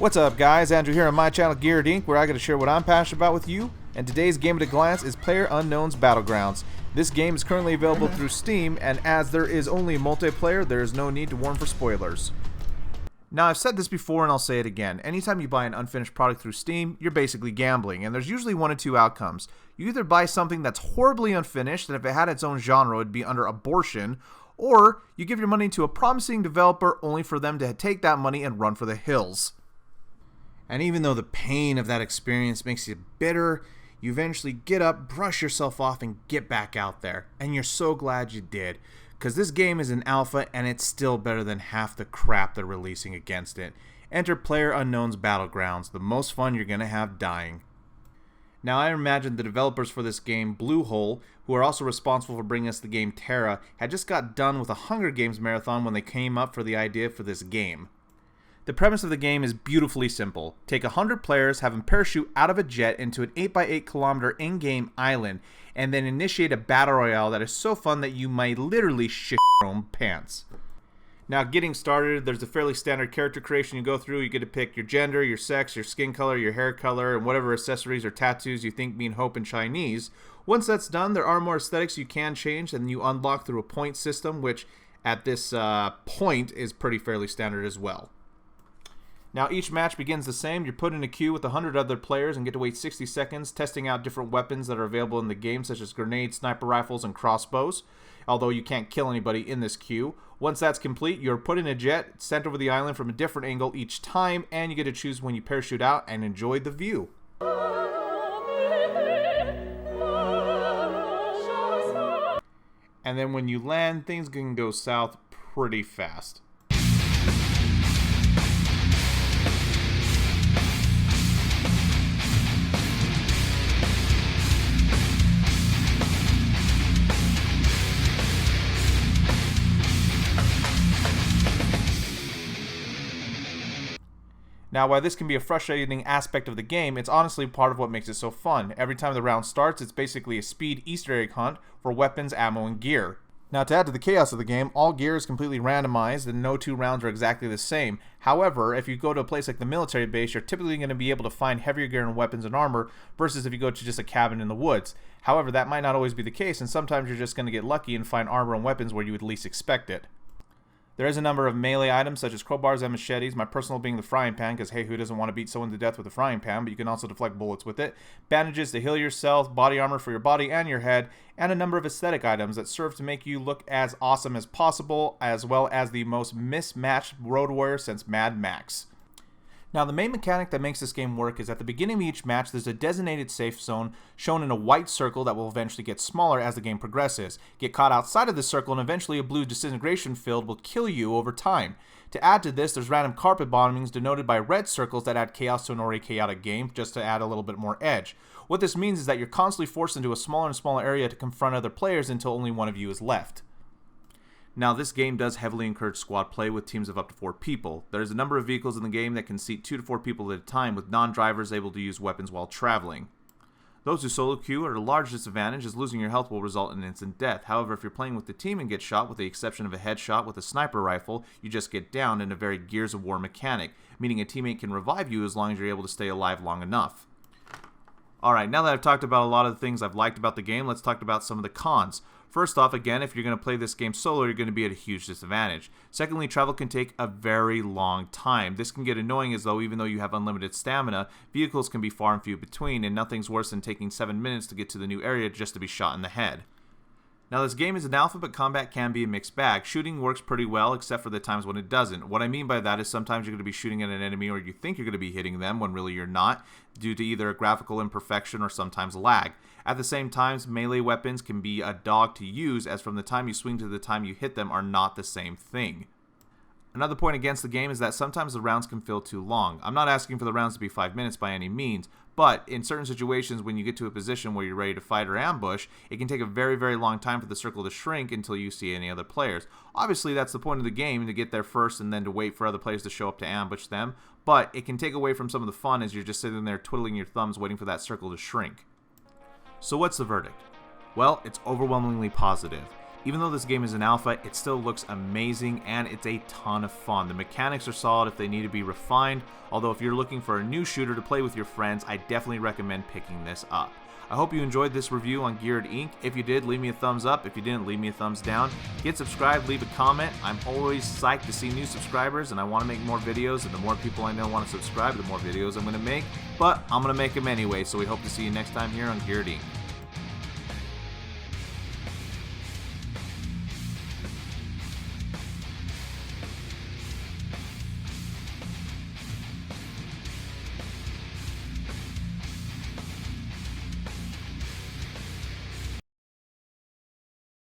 What's up, guys? Andrew here on my channel Geared Inc., where I get to share what I'm passionate about with you. And today's game at a glance is PLAYERUNKNOWN'S BATTLEGROUNDS. This game is currently available through Steam, and as there is only multiplayer, there is no need to warn for spoilers. Now, I've said this before and I'll say it again. Anytime you buy an unfinished product through Steam, you're basically gambling, and there's usually one of two outcomes. You either buy something that's horribly unfinished, and if it had its own genre, it'd be under abortion, or you give your money to a promising developer only for them to take that money and run for the hills. And even though the pain of that experience makes you bitter, you eventually get up, brush yourself off, and get back out there. And you're so glad you did. Because this game is an alpha, and it's still better than half the crap they're releasing against it. Enter PLAYERUNKNOWN'S BATTLEGROUNDS, the most fun you're going to have dying. Now, I imagine the developers for this game, Bluehole, who are also responsible for bringing us the game Terra, had just got done with a Hunger Games marathon when they came up for the idea for this game. The premise of the game is beautifully simple. Take 100 players, have them parachute out of a jet into an 8x8 kilometer in-game island, and then initiate a battle royale that is so fun that you might literally shit your own pants. Now, getting started, there's a fairly standard character creation you go through. You get to pick your gender, your sex, your skin color, your hair color, and whatever accessories or tattoos you think mean hope in Chinese. Once that's done, there are more aesthetics you can change, and you unlock through a point system, which at this point is pretty fairly standard as well. Now, each match begins the same. You're put in a queue with 100 other players and get to wait 60 seconds, testing out different weapons that are available in the game, such as grenades, sniper rifles, and crossbows, although you can't kill anybody in this queue. Once that's complete, you're put in a jet, sent over the island from a different angle each time, and you get to choose when you parachute out and enjoy the view. And then when you land, things can go south pretty fast. Now, while this can be a frustrating aspect of the game, it's honestly part of what makes it so fun. Every time the round starts, it's basically a speed Easter egg hunt for weapons, ammo, and gear. Now, to add to the chaos of the game, all gear is completely randomized and no two rounds are exactly the same. However, if you go to a place like the military base, you're typically going to be able to find heavier gear and weapons and armor versus if you go to just a cabin in the woods. However, that might not always be the case, and sometimes you're just going to get lucky and find armor and weapons where you would least expect it. There is a number of melee items such as crowbars and machetes, my personal being the frying pan, because hey, who doesn't want to beat someone to death with a frying pan, but you can also deflect bullets with it, bandages to heal yourself, body armor for your body and your head, and a number of aesthetic items that serve to make you look as awesome as possible, as well as the most mismatched road warrior since Mad Max. Now, the main mechanic that makes this game work is at the beginning of each match, there's a designated safe zone shown in a white circle that will eventually get smaller as the game progresses. Get caught outside of the circle, and eventually a blue disintegration field will kill you over time. To add to this, there's random carpet bombings denoted by red circles that add chaos to an already chaotic game, just to add a little bit more edge. What this means is that you're constantly forced into a smaller and smaller area to confront other players until only one of you is left. Now, this game does heavily encourage squad play with teams of up to 4 people. There's a number of vehicles in the game that can seat 2 to 4 people at a time, with non-drivers able to use weapons while traveling. Those who solo queue are at a large disadvantage, as losing your health will result in instant death. However, if you're playing with the team and get shot, with the exception of a headshot with a sniper rifle, you just get downed in a very Gears of War mechanic, meaning a teammate can revive you as long as you're able to stay alive long enough. Alright, now that I've talked about a lot of the things I've liked about the game, let's talk about some of the cons. First off, again, if you're going to play this game solo, you're going to be at a huge disadvantage. Secondly, travel can take a very long time. This can get annoying as though even though you have unlimited stamina, vehicles can be far and few between, and nothing's worse than taking 7 minutes to get to the new area just to be shot in the head. Now, this game is an alpha, but combat can be a mixed bag. Shooting works pretty well, except for the times when it doesn't. What I mean by that is sometimes you're going to be shooting at an enemy or you think you're going to be hitting them when really you're not, due to either a graphical imperfection or sometimes lag. At the same time, melee weapons can be a dog to use, as from the time you swing to the time you hit them are not the same thing. Another point against the game is that sometimes the rounds can feel too long. I'm not asking for the rounds to be 5 minutes by any means, but in certain situations when you get to a position where you're ready to fight or ambush, it can take a very, very long time for the circle to shrink until you see any other players. Obviously, that's the point of the game, to get there first and then to wait for other players to show up to ambush them, but it can take away from some of the fun as you're just sitting there twiddling your thumbs waiting for that circle to shrink. So what's the verdict? Well, it's overwhelmingly positive. Even though this game is an alpha, it still looks amazing and it's a ton of fun. The mechanics are solid if they need to be refined, although if you're looking for a new shooter to play with your friends, I definitely recommend picking this up. I hope you enjoyed this review on Geared Inc. If you did, leave me a thumbs up. If you didn't, leave me a thumbs down. Get subscribed, leave a comment. I'm always psyched to see new subscribers, and I want to make more videos, and the more people I know want to subscribe, the more videos I'm going to make. But I'm going to make them anyway, so we hope to see you next time here on Geared Inc.